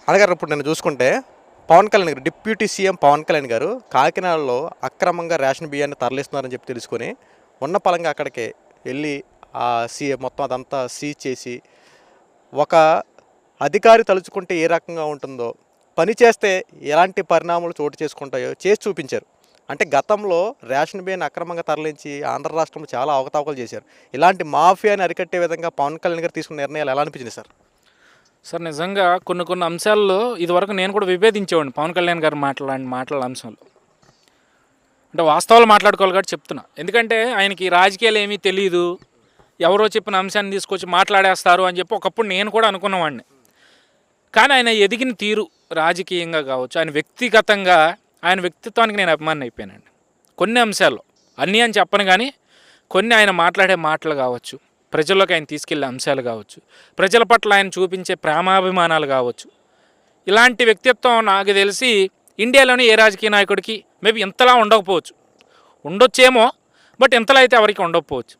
అనగారు ఇప్పుడు నేను చూసుకుంటే పవన్ కళ్యాణ్ గారు డిప్యూటీ సీఎం పవన్ కళ్యాణ్ గారు కాకినాడలో అక్రమంగా రేషన్ బియ్యాన్ని తరలిస్తున్నారని చెప్పి తెలుసుకొని ఉన్న పలంగా అక్కడికి వెళ్ళి ఆ మొత్తం అదంతా సీజ్ చేసి ఒక అధికారి తలుచుకుంటే ఏ రకంగా ఉంటుందో పని చేస్తే ఎలాంటి పరిణామాలు చోటు చేసుకుంటాయో చేసి చూపించారు. అంటే గతంలో రేషన్ బియ్యాన్ని అక్రమంగా తరలించి ఆంధ్ర రాష్ట్రంలో చాలా అవకతవకలు చేశారు. ఇలాంటి మాఫియాని అరికట్టే విధంగా పవన్ కళ్యాణ్ గారు తీసుకున్న నిర్ణయాలు ఎలా అనిపించింది సార్? సార్ నిజంగా కొన్ని అంశాల్లో ఇదివరకు నేను కూడా విభేదించేవాడిని పవన్ కళ్యాణ్ గారు మాట్లాడే అంశంలో. అంటే వాస్తవాలు మాట్లాడుకోవాలి కాబట్టి చెప్తున్నా. ఎందుకంటే ఆయనకి రాజకీయాలు ఏమీ తెలియదు, ఎవరో చెప్పిన అంశాన్ని తీసుకొచ్చి మాట్లాడేస్తారు అని చెప్పి ఒకప్పుడు నేను కూడా అనుకున్నవాడిని. కానీ ఆయన ఎదిగిన తీరు రాజకీయంగా కావచ్చు, ఆయన వ్యక్తిగతంగా ఆయన వ్యక్తిత్వానికి నేను అభిమాని అయిపోయానండి. కొన్ని అంశాల్లో అన్నీ అని చెప్పను, కానీ కొన్ని ఆయన మాట్లాడే మాటలు కావచ్చు, ప్రజల్లోకి ఆయన తీసుకెళ్లే అంశాలు కావచ్చు, ప్రజల పట్ల ఆయన చూపించే ప్రేమాభిమానాలు కావచ్చు, ఇలాంటి వ్యక్తిత్వం నాకు తెలిసి ఇండియాలోని ఏ రాజకీయ నాయకుడికి మేబీ ఇంతలా ఉండకపోవచ్చు. ఉండొచ్చేమో, బట్ ఇంతలా అయితే ఎవరికి ఉండకపోవచ్చు.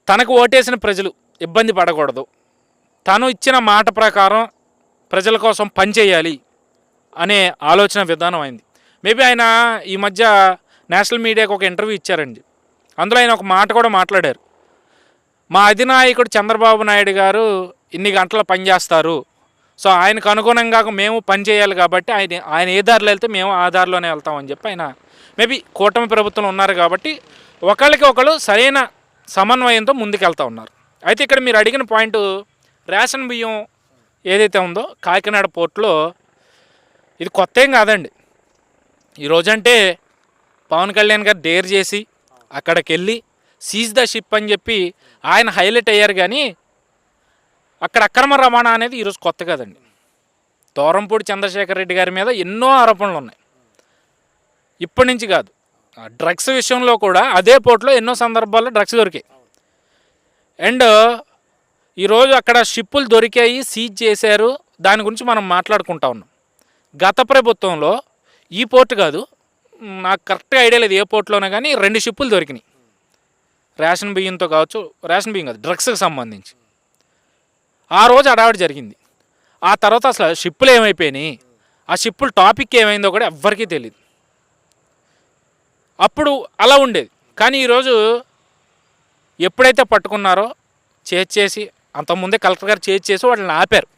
తనకు ఓటేసిన ప్రజలు ఇబ్బంది పడకూడదు, తను ఇచ్చిన మాట ప్రకారం ప్రజల కోసం పనిచేయాలి అనే ఆలోచన విధానం అయింది. మేబీ ఆయన ఈ మధ్య నేషనల్ మీడియాకు ఒక ఇంటర్వ్యూ ఇచ్చారండి. అందులో ఆయన ఒక మాట కూడా మాట్లాడారు. మా అధినాయకుడు చంద్రబాబు నాయుడు గారు ఇన్ని గంటలు పనిచేస్తారు, సో ఆయనకు అనుగుణంగా మేము పనిచేయాలి, కాబట్టి ఆయన ఏ దారిలో వెళ్తే మేము ఆ దారిలోనే వెళ్తామని చెప్పి ఆయన మేబీ కూటమి ప్రభుత్వం ఉన్నారు కాబట్టి ఒకళ్ళకి ఒకళ్ళు సరైన సమన్వయంతో ముందుకెళ్తూ ఉన్నారు. అయితే ఇక్కడ మీరు అడిగిన పాయింట్, రేషన్ బియ్యం ఏదైతే ఉందో కాకినాడ పోర్టులో, ఇది కొత్త ఏం కాదండి. ఈరోజంటే పవన్ కళ్యాణ్ గారు డేర్ చేసి అక్కడికి వెళ్ళి సీజ్ ద షిప్ అని చెప్పి ఆయన హైలైట్ అయ్యారు. కానీ అక్కడ అక్రమ రవాణా అనేది ఈరోజు కొత్త కదండి. దూరంపూడి చంద్రశేఖర్ రెడ్డి గారి మీద ఎన్నో ఆరోపణలు ఉన్నాయి, ఇప్పటి నుంచి కాదు. డ్రగ్స్ విషయంలో కూడా అదే పోర్టులో ఎన్నో సందర్భాల్లో డ్రగ్స్ దొరికాయి. అండ్ ఈరోజు అక్కడ షిప్పులు దొరికాయి, సీజ్ చేశారు, దాని గురించి మనం మాట్లాడుకుంటా ఉన్నాం. గత ప్రభుత్వంలో ఈ పోర్టు కాదు, నాకు కరెక్ట్గా ఐడియా లేదు ఏ పోర్టులోనే, కానీ 2 షిప్పులు దొరికినాయి రేషన్ బియ్యంతో కావచ్చు, రేషన్ బియ్యం కాదు డ్రగ్స్కి సంబంధించి. ఆ రోజు అడావిడి జరిగింది. ఆ తర్వాత అసలు షిప్పులు ఏమైపోయినాయి, ఆ షిప్పుల టాపిక్ ఏమైందో కూడా ఎవ్వరికీ తెలియదు. అప్పుడు అలా ఉండేది. కానీ ఈరోజు ఎప్పుడైతే పట్టుకున్నారో చేసి, అంతకుముందే కలెక్టర్ గారు చేసి వాళ్ళని ఆపారు.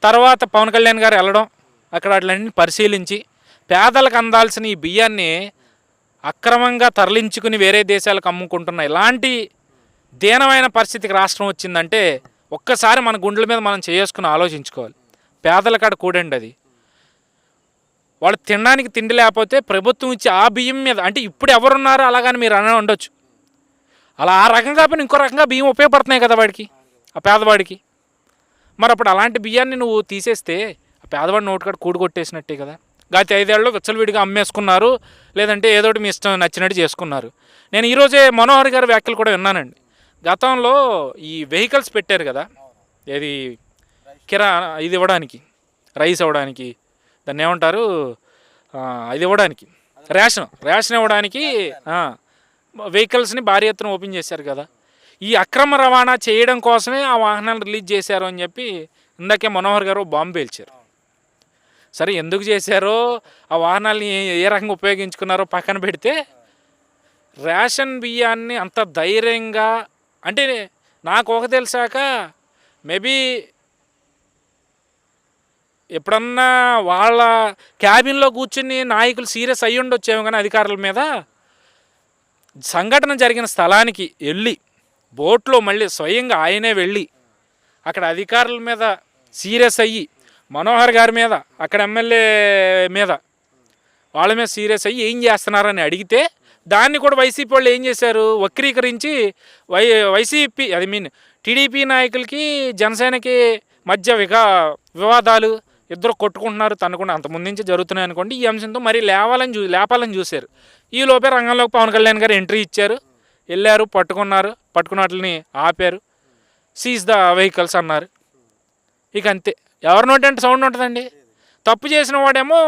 తర్వాత పవన్ కళ్యాణ్ గారు వెళ్ళడం, అక్కడ వాటిని పరిశీలించి పేదలకు అందాల్సిన ఈ బియ్యాన్ని అక్రమంగా తరలించుకుని వేరే దేశాలకు అమ్ముకుంటున్న ఇలాంటి దీనమైన పరిస్థితికి రాష్ట్రం వచ్చిందంటే ఒక్కసారి మన గుండెల మీద మనం చేసుకుని ఆలోచించుకోవాలి. పేదల కాడ కూడండి అది. వాళ్ళు తినడానికి తిండి లేకపోతే ప్రభుత్వం ఇచ్చి ఆ బియ్యం మీద, అంటే ఇప్పుడు ఎవరున్నారో అలాగని మీరు అనే ఉండొచ్చు, అలా ఆ రకంగా కాకపోయినా ఇంకో రకంగా బియ్యం ఉపయోగపడుతున్నాయి కదా వాడికి, ఆ పేదవాడికి. మరి అప్పుడు అలాంటి బియ్యాన్ని నువ్వు తీసేస్తే ఆ పేదవాడి నోటుకాడ కూడు కొట్టేసినట్టే కదా. గత 5 ఏళ్ళలో విచ్చలవిడిగా అమ్మేసుకున్నారు, లేదంటే ఏదోటి మీ ఇష్టం నచ్చినట్టు చేసుకున్నారు. నేను ఈరోజే మనోహర్ గారి వ్యాఖ్యలు కూడా విన్నానండి. గతంలో ఈ వెహికల్స్ పెట్టారు కదా, ఏది ఇది ఇవ్వడానికి, రైస్ ఇవ్వడానికి, దాన్ని ఏమంటారు, ఇది ఇవ్వడానికి రేషన్ ఇవ్వడానికి వెహికల్స్ని భారీ ఎత్తున ఓపెన్ చేశారు కదా. ఈ అక్రమ రవాణా చేయడం కోసమే ఆ వాహనాలు రిలీజ్ చేశారు అని చెప్పి ఇందాకే మనోహర్ గారు బాంబు పేల్చారు. సరే, ఎందుకు చేశారో, ఆ వాహనాలని ఏ రకంగా ఉపయోగించుకున్నారో పక్కన పెడితే, రేషన్ బియ్యాన్ని అంత ధైర్యంగా, అంటే నాకు ఒక తెలిసాక మేబీ ఎప్పుడన్నా వాళ్ళ క్యాబిన్లో కూర్చుని నాయకులు సీరియస్ అయ్యి ఉండొచ్చేమో, కానీ అధికారుల మీద సంఘటన జరిగిన స్థలానికి వెళ్ళి బోట్లో మళ్ళీ స్వయంగా ఆయనే వెళ్ళి అక్కడ అధికారుల మీద సీరియస్ అయ్యి, మనోహర్ గారి మీద, అక్కడ ఎమ్మెల్యే మీద, వాళ్ళ మీద సీరియస్ అయ్యి ఏం చేస్తున్నారని అడిగితే దాన్ని కూడా వైసీపీ వాళ్ళు ఏం చేశారు, వక్రీకరించి వైసీపీ టీడీపీ నాయకులకి జనసేనకి మధ్య వివాదాలు, ఇద్దరు కొట్టుకుంటున్నారు తనుకుండా అంతకుముందు నుంచి జరుగుతున్నాయి అనుకోండి. ఈ అంశంతో మరీ లేపాలని చూశారు. ఈ లోపే రంగంలోకి పవన్ కళ్యాణ్ గారు ఎంట్రీ ఇచ్చారు, వెళ్ళారు, పట్టుకున్న వాటిని ఆపారు, సీజ్ ద వెహికల్స్ అన్నారు. ఇక అంతే, ఎవరి నోటంటే సౌండ్ ఉంటుందండి. తప్పు చేసిన వాడేమో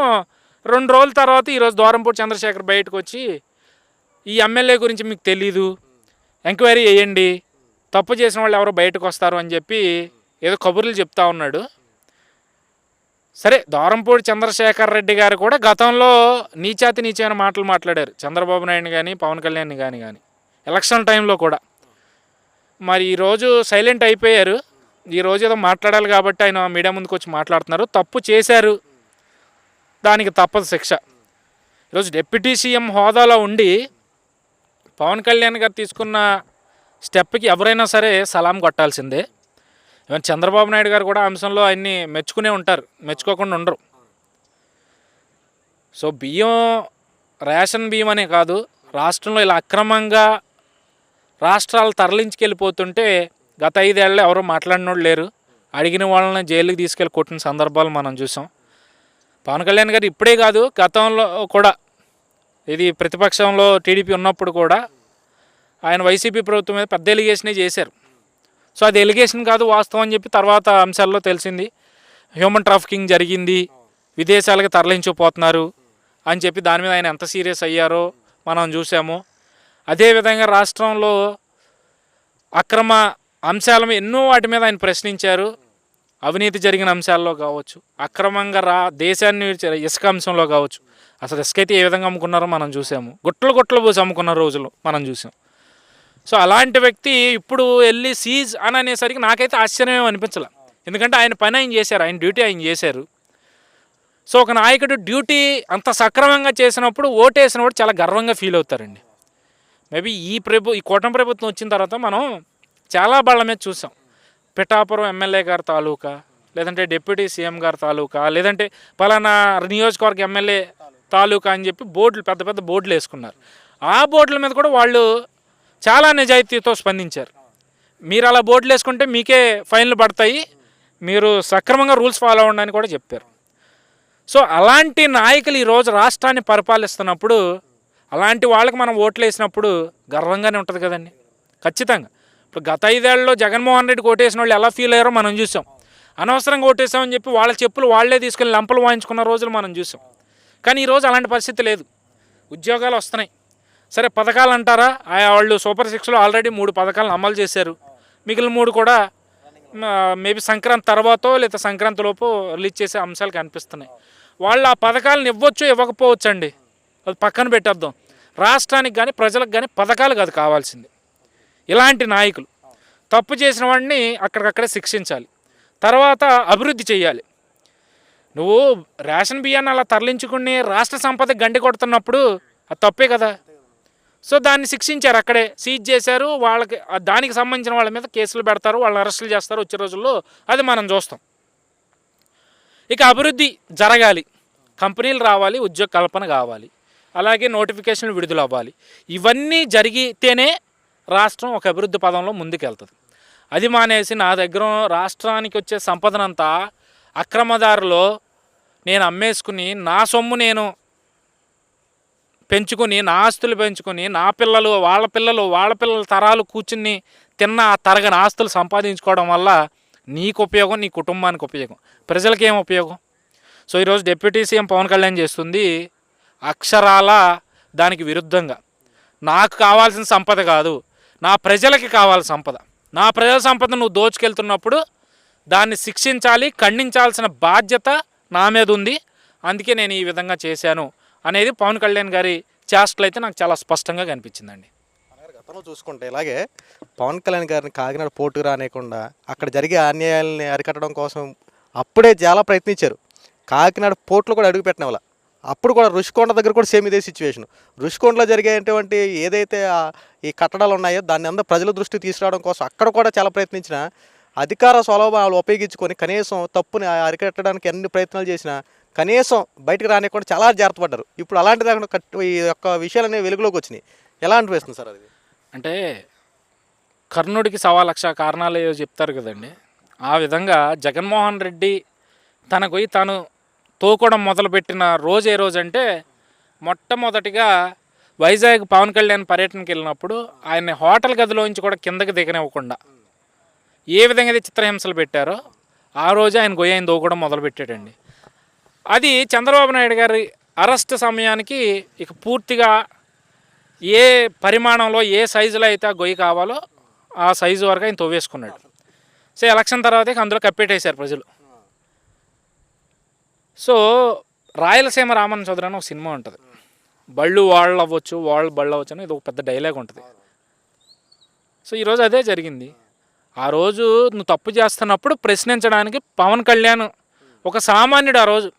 2 రోజుల తర్వాత ఈరోజు దూరంపూడి చంద్రశేఖర్ బయటకు వచ్చి ఈ ఎమ్మెల్యే గురించి మీకు తెలీదు, ఎంక్వైరీ చేయండి, తప్పు చేసిన వాళ్ళు ఎవరో బయటకు వస్తారు అని చెప్పి ఏదో కబుర్లు చెప్తా ఉన్నాడు. సరే దూరంపూడి చంద్రశేఖర్ రెడ్డి గారు కూడా గతంలో నీచాతి నీచమైన మాటలు మాట్లాడారు చంద్రబాబు నాయుడు కానీ పవన్ కళ్యాణ్ కానీ ఎలక్షన్ టైంలో కూడా. మరి ఈరోజు సైలెంట్ అయిపోయారు. ఈరోజు ఏదో మాట్లాడాలి కాబట్టి ఆయన మీడియా ముందుకు వచ్చి మాట్లాడుతున్నారు. తప్పు చేశారు, దానికి తప్పదు శిక్ష. ఈరోజు డిప్యూటీ సీఎం హోదాలో ఉండి పవన్ కళ్యాణ్ గారు తీసుకున్న స్టెప్కి ఎవరైనా సరే సలాం కొట్టాల్సిందే. ఈవెన్ చంద్రబాబు నాయుడు గారు కూడా అంశంలో ఆయన్ని మెచ్చుకునే ఉంటారు, మెచ్చుకోకుండా ఉండరు. సో బియ్యం, రేషన్ బియ్యం అనే కాదు, రాష్ట్రంలో ఇలా అక్రమంగా రాష్ట్రాలు తరలించుకెళ్ళిపోతుంటే గత 5 ఏళ్ళలో ఎవరు మాట్లాడినోళ్ళు లేరు. అడిగిన వాళ్ళని జైలుకి తీసుకెళ్ళి కొట్టిన సందర్భాలు మనం చూసాం. పవన్ కళ్యాణ్ గారు ఇప్పుడే కాదు, గతంలో కూడా ఇది ప్రతిపక్షంలో టీడీపీ ఉన్నప్పుడు కూడా ఆయన వైసీపీ ప్రభుత్వం మీద పెద్ద ఎలిగేషనే చేశారు. సో అది ఎలిగేషన్ కాదు, వాస్తవం అని చెప్పి తర్వాత అంశాల్లో తెలిసింది. హ్యూమన్ ట్రాఫికింగ్ జరిగింది, విదేశాలకు తరలించిపోతున్నారు అని చెప్పి దాని మీద ఆయన ఎంత సీరియస్ అయ్యారో మనం చూసాము. అదేవిధంగా రాష్ట్రంలో అక్రమ అంశాల మీద ఎన్నో వాటి మీద ఆయన ప్రశ్నించారు. అవినీతి జరిగిన అంశాల్లో కావచ్చు, అక్రమంగా దేశాన్ని ఇసుక అంశంలో కావచ్చు. అసలు ఇసుక అయితే ఏ విధంగా అమ్ముకున్నారో మనం చూసాము. గుట్టలు పోసి అమ్ముకున్న రోజులు మనం చూసాం. సో అలాంటి వ్యక్తి ఇప్పుడు వెళ్ళి సీజ్ అని అనేసరికి నాకైతే ఆశ్చర్యం అనిపించలే. ఎందుకంటే ఆయన పని ఆయన చేశారు, ఆయన డ్యూటీ ఆయన చేశారు. సో ఒక నాయకుడు డ్యూటీ అంత సక్రమంగా చేసినప్పుడు ఓటేసినప్పుడు చాలా గర్వంగా ఫీల్ అవుతారండి. మేబీ ఈ కూటమి ప్రభుత్వం వచ్చిన తర్వాత మనం చాలా బళ్ళ మీద చూసాం. పిఠాపురం ఎమ్మెల్యే గారి తాలూకా, లేదంటే డిప్యూటీ సీఎం గారి తాలూకా, లేదంటే పలానా నియోజకవర్గ ఎమ్మెల్యే తాలూకా అని చెప్పి బోర్డులు, పెద్ద పెద్ద బోర్డులు వేసుకున్నారు. ఆ బోర్డుల మీద కూడా వాళ్ళు చాలా నిజాయితీతో స్పందించారు. మీరు అలా బోర్డులు వేసుకుంటే మీకే ఫైన్లు పడతాయి, మీరు సక్రమంగా రూల్స్ ఫాలో అవ్వండి కూడా చెప్పారు. సో అలాంటి నాయకులు ఈరోజు రాష్ట్రాన్ని పరిపాలిస్తున్నప్పుడు, అలాంటి వాళ్ళకి మనం ఓట్లు వేసినప్పుడు గర్వంగానే ఉంటుంది కదండి, ఖచ్చితంగా. ఇప్పుడు గత 5 ఏళ్లలో జగన్మోహన్ రెడ్డికి ఓటేసిన వాళ్ళు ఎలా ఫీల్ అయ్యారో మనం చూసాం. అనవసరంగా ఓటేసామని చెప్పి వాళ్ళ చెప్పులు వాళ్ళే తీసుకెళ్ళి లంపలు వాయించుకున్న రోజులు మనం చూసాం. కానీ ఈరోజు అలాంటి పరిస్థితి లేదు, ఉద్యోగాలు వస్తున్నాయి. సరే పథకాలు అంటారా, వాళ్ళు సూపర్ 6లో ఆల్రెడీ 3 పథకాలను అమలు చేశారు. మిగిలిన 3 కూడా మేబీ సంక్రాంతి తర్వాతో లేదా సంక్రాంతి లోపు రిలీజ్ చేసే అంశాలు కనిపిస్తున్నాయి. వాళ్ళు ఆ పథకాలను ఇవ్వచ్చు ఇవ్వకపోవచ్చు అండి, అది పక్కన పెట్టేద్దాం. రాష్ట్రానికి కానీ ప్రజలకు కానీ పథకాలు కాదు కావాల్సింది. ఇలాంటి నాయకులు తప్పు చేసిన వాడిని అక్కడికక్కడే శిక్షించాలి, తర్వాత అభివృద్ధి చేయాలి. నువ్వు రేషన్ బియ్యాన్ని అలా తరలించుకుని రాష్ట్ర సంపద గండి కొడుతున్నప్పుడు అది తప్పే కదా. సో దాన్ని శిక్షించారు, అక్కడే సీజ్ చేశారు. వాళ్ళకి దానికి సంబంధించిన వాళ్ళ మీద కేసులు పెడతారు, వాళ్ళని అరెస్టులు చేస్తారు వచ్చే రోజుల్లో, అది మనం చూస్తాం. ఇక అభివృద్ధి జరగాలి, కంపెనీలు రావాలి, ఉద్యోగ కల్పన కావాలి, అలాగే నోటిఫికేషన్లు విడుదల అవ్వాలి. ఇవన్నీ జరిగితేనే రాష్ట్రం ఒక అభివృద్ధి పదంలో ముందుకెళ్తుంది. అది మానేసి నా దగ్గర రాష్ట్రానికి వచ్చే సంపదనంతా అక్రమదారులో నేను అమ్మేసుకుని నా సొమ్ము నేను పెంచుకొని, నా ఆస్తులు పెంచుకొని, నా పిల్లలు వాళ్ళ పిల్లల తరాలు కూర్చుని తిన్న తరగని ఆస్తులు సంపాదించుకోవడం వల్ల నీకు ఉపయోగం, నీ కుటుంబానికి ఉపయోగం, ప్రజలకి ఏం ఉపయోగం? సో ఈరోజు డిప్యూటీ సీఎం పవన్ కళ్యాణ్ చేస్తుంది అక్షరాల దానికి విరుద్ధంగా. నాకు కావాల్సిన సంపద కాదు, నా ప్రజలకి కావాలి సంపద. నా ప్రజల సంపద నువ్వు దోచుకెళ్తున్నప్పుడు దాన్ని శిక్షించాలి, ఖండించాల్సిన బాధ్యత నా మీద ఉంది. అందుకే నేను ఈ విధంగా చేశాను అనేది పవన్ కళ్యాణ్ గారి చేష్టలు అయితే నాకు చాలా స్పష్టంగా కనిపించిందండి. గతంలో చూసుకుంటే ఇలాగే పవన్ కళ్యాణ్ గారిని కాకినాడ పోటుకు రానియకుండా అక్కడ జరిగే అన్యాయాలని అరికట్టడం కోసం అప్పుడే చాలా ప్రయత్నించారు. కాకినాడ పోర్టులో కూడా అడుగుపెట్టిన వాళ్ళ అప్పుడు కూడా రుషికొండ దగ్గర కూడా సేమ్ ఇదే సిచ్యువేషన్. రుషికొండలో జరిగేటువంటి ఏదైతే ఈ కట్టడాలు ఉన్నాయో దాన్ని అందరూ ప్రజల దృష్టికి తీసుకురావడం కోసం అక్కడ కూడా చాలా ప్రయత్నించిన అధికార స్వలాభాలు ఉపయోగించుకొని కనీసం తప్పుని అరికట్టడానికి ఎన్ని ప్రయత్నాలు చేసినా కనీసం బయటకు రానియకుండా చాలా జాగ్రత్త పడ్డారు. ఇప్పుడు అలాంటి దాకా ఈ యొక్క విషయాలనే వెలుగులోకి వచ్చినాయి. ఎలా అనిపిస్తుంది సార్ అది? అంటే కర్ణుడికి 1,00,000 కారణాలు చెప్తారు కదండి, ఆ విధంగా జగన్మోహన్ రెడ్డి తనకు తాను తోకోవడం మొదలుపెట్టిన రోజు ఏ రోజు అంటే, మొట్టమొదటిగా వైజాగ్ పవన్ కళ్యాణ్ పర్యటనకి వెళ్ళినప్పుడు ఆయన హోటల్ గదిలోంచి కూడా కిందకి దిగనివ్వకుండా ఏ విధంగా అయితే చిత్రహింసలు పెట్టారో ఆ రోజు ఆయన గొయ్యాన్ని దోకోవడం మొదలుపెట్టాడండి. అది చంద్రబాబు నాయుడు గారి అరెస్ట్ సమయానికి ఇక పూర్తిగా ఏ పరిమాణంలో ఏ సైజులో అయితే ఆ గొయ్యి కావాలో ఆ సైజు వరకు ఆయన తవ్వేసుకున్నాడు. సో ఎలక్షన్ తర్వాత అందులో కప్పెట్టేశారు ప్రజలు. సో రాయలసీమ రామన్ చౌదరి అని ఒక సినిమా ఉంటుంది, బళ్ళు వాళ్ళు అవ్వచ్చు వాళ్ళు బళ్ళు అవ్వచ్చు అని ఇది ఒక పెద్ద డైలాగ్ ఉంటుంది. సో ఈరోజు అదే జరిగింది. ఆ రోజు నువ్వు తప్పు చేస్తున్నప్పుడు ప్రశ్నించడానికి పవన్ కళ్యాణ్ ఒక సామాన్యుడు, ఆ రోజు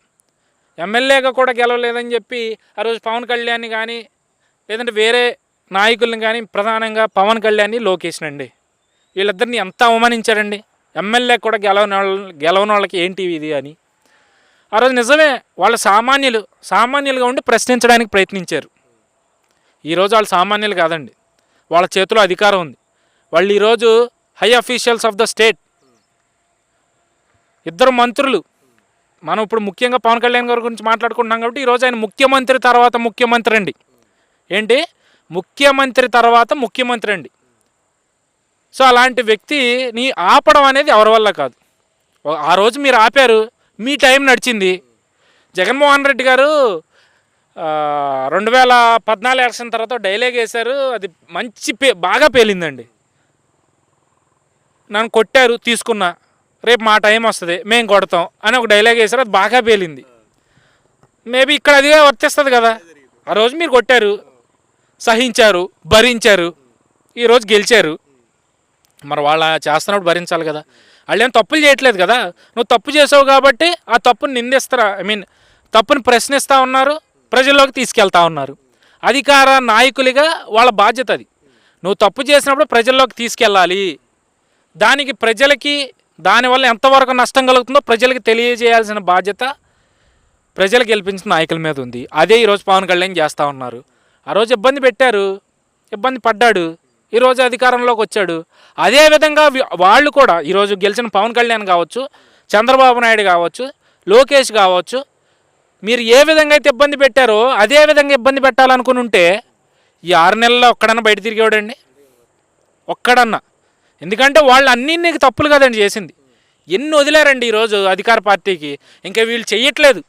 ఎమ్మెల్యేగా కూడా గెలవలేదని చెప్పి ఆ రోజు పవన్ కళ్యాణ్ని కానీ లేదంటే వేరే నాయకుల్ని కానీ ప్రధానంగా పవన్ కళ్యాణ్ని లోకేష్ని అండి వీళ్ళిద్దరిని ఎంత అవమానించారండి. ఎమ్మెల్యే కూడా గెలవని వాళ్ళకి ఏంటి ఇది అని. ఆ రోజు నిజమే వాళ్ళ సామాన్యులుగా ఉండి ప్రశ్నించడానికి ప్రయత్నించారు. ఈరోజు వాళ్ళు సామాన్యులు కాదండి, వాళ్ళ చేతిలో అధికారం ఉంది. వాళ్ళు ఈరోజు high officials of the state, ఇద్దరు మంత్రులు. మనం ఇప్పుడు ముఖ్యంగా పవన్ కళ్యాణ్ గారి గురించి మాట్లాడుకుంటున్నాం కాబట్టి ఈరోజు ఆయన ముఖ్యమంత్రి తర్వాత ముఖ్యమంత్రి అండి. ఏంటి ముఖ్యమంత్రి తర్వాత ముఖ్యమంత్రి అండి. సో అలాంటి వ్యక్తిని ఆపడం అనేది ఎవరి వల్ల కాదు. ఆ రోజు మీరు ఆపారు, మీ టైం నడిచింది. జగన్మోహన్ రెడ్డి గారు 2014 ఎలక్షన్ తర్వాత డైలాగ్ వేశారు, అది మంచి బాగా పేలిందండి. నన్ను కొట్టారు తీసుకున్నా, రేపు మా టైం వస్తుంది మేము కొడతాం అని ఒక డైలాగ్ వేశారు, అది బాగా పేలింది. మేబీ ఇక్కడ అదిగా వర్తిస్తుంది కదా. ఆ రోజు మీరు కొట్టారు, సహించారు, భరించారు, ఈరోజు గెలిచారు. మరి వాళ్ళ చేస్తున్నప్పుడు భరించాలి కదా. వాళ్ళు ఏం తప్పులు చేయట్లేదు కదా, నువ్వు తప్పు చేసావు కాబట్టి ఆ తప్పుని నిందిస్తారా, తప్పుని ప్రశ్నిస్తూ ఉన్నారు, ప్రజల్లోకి తీసుకెళ్తా ఉన్నారు. అధికార నాయకులుగా వాళ్ళ బాధ్యత అది. నువ్వు తప్పు చేసినప్పుడు ప్రజల్లోకి తీసుకెళ్ళాలి. దానికి ప్రజలకి దానివల్ల ఎంతవరకు నష్టం కలుగుతుందో ప్రజలకి తెలియజేయాల్సిన బాధ్యత ప్రజలు గెలిపించిన నాయకుల మీద ఉంది. అదే ఈరోజు పవన్ కళ్యాణ్ చేస్తూ ఉన్నారు. ఆ రోజు ఇబ్బంది పెట్టారు, ఇబ్బంది పడ్డాడు, ఈరోజు అధికారంలోకి వచ్చాడు. అదేవిధంగా వాళ్ళు కూడా ఈరోజు గెలిచిన పవన్ కళ్యాణ్ కావచ్చు, చంద్రబాబు నాయుడు కావచ్చు, లోకేష్ కావచ్చు, మీరు ఏ విధంగా అయితే ఇబ్బంది పెట్టారో అదే విధంగా ఇబ్బంది పెట్టాలనుకుని ఉంటే ఈ 6 నెలల్లో ఒక్కడన్నా బయట తిరిగేవాడండి, ఒక్కడన్నా. ఎందుకంటే వాళ్ళు అన్నీ నీకు తప్పులు కదండి చేసింది. ఎన్ని వదిలేరండి ఈరోజు అధికార పార్టీకి. ఇంకా వీళ్ళు చెయ్యట్లేదు,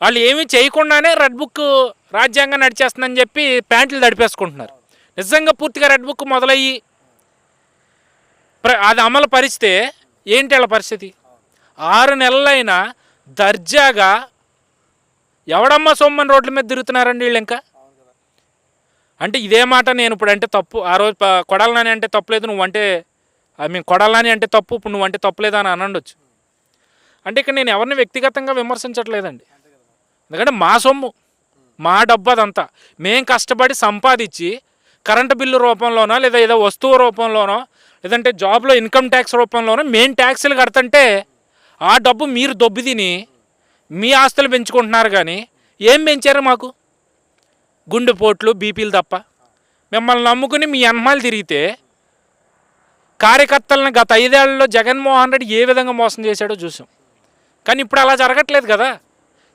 వాళ్ళు ఏమీ చేయకుండానే రెడ్ బుక్ రాజ్యాంగం నడిచేస్తుందని చెప్పి ప్యాంట్లు తడిపేసుకుంటున్నారు. నిజంగా పూర్తిగా రెడ్ బుక్ మొదలయ్యి అది అమలు పరిస్తే ఏంటి వాళ్ళ పరిస్థితి? 6 నెలలైనా దర్జాగా ఎవడమ్మా సొమ్మని రోడ్ల మీద తిరుగుతున్నారండి వీళ్ళు. ఇంకా అంటే ఇదే మాట నేను ఇప్పుడు అంటే తప్పు, ఆ రోజు కొడాలని అంటే తప్పులేదు, నువ్వంటే కొడాలని అంటే తప్పు, ఇప్పుడు నువ్వంటే తప్పులేదు అని అనొచ్చు. అంటే ఇక్కడ నేను ఎవరిని వ్యక్తిగతంగా విమర్శించట్లేదండి. ఎందుకంటే మా సొమ్ము, మా డబ్బు అదంతా మేం కష్టపడి సంపాదించి కరెంటు బిల్లు రూపంలోనో లేదా ఏదో వస్తువు రూపంలోనో లేదంటే జాబ్లో ఇన్కమ్ ట్యాక్స్ రూపంలోనో మేము ట్యాక్సులు కడుతుంటే ఆ డబ్బు మీరు దొబ్బి తిని మీ ఆస్తులు పెంచుకుంటున్నారు. కానీ ఏం పెంచారు మాకు? గుండెపోట్లు, బీపీలు తప్ప. మిమ్మల్ని నమ్ముకుని మీ అమ్మాయిలు తిరిగితే కార్యకర్తలను గత 5 ఏళ్లలో జగన్మోహన్ రెడ్డి ఏ విధంగా మోసం చేశాడో చూసాం. కానీ ఇప్పుడు అలా జరగట్లేదు కదా.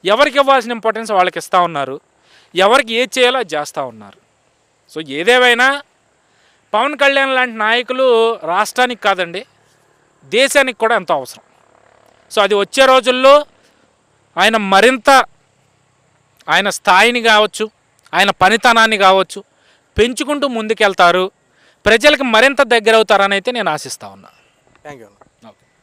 ఎవరికి ఇవ్వాల్సిన ఇంపార్టెన్స్ వాళ్ళకి ఇస్తూ ఉన్నారు, ఎవరికి ఏది చేయాలో అది చేస్తూ ఉన్నారు. సో ఏదేమైనా పవన్ కళ్యాణ్ లాంటి నాయకులు రాష్ట్రానికి కాదండి దేశానికి కూడా ఎంతో అవసరం. సో అది వచ్చే రోజుల్లో ఆయన మరింత ఆయన స్థాయిని కావచ్చు, ఆయన పనితనాన్ని కావచ్చు పెంచుకుంటూ ముందుకెళ్తారు, ప్రజలకు మరింత దగ్గర అవుతారని అయితే నేను ఆశిస్తా ఉన్నా. Thank you.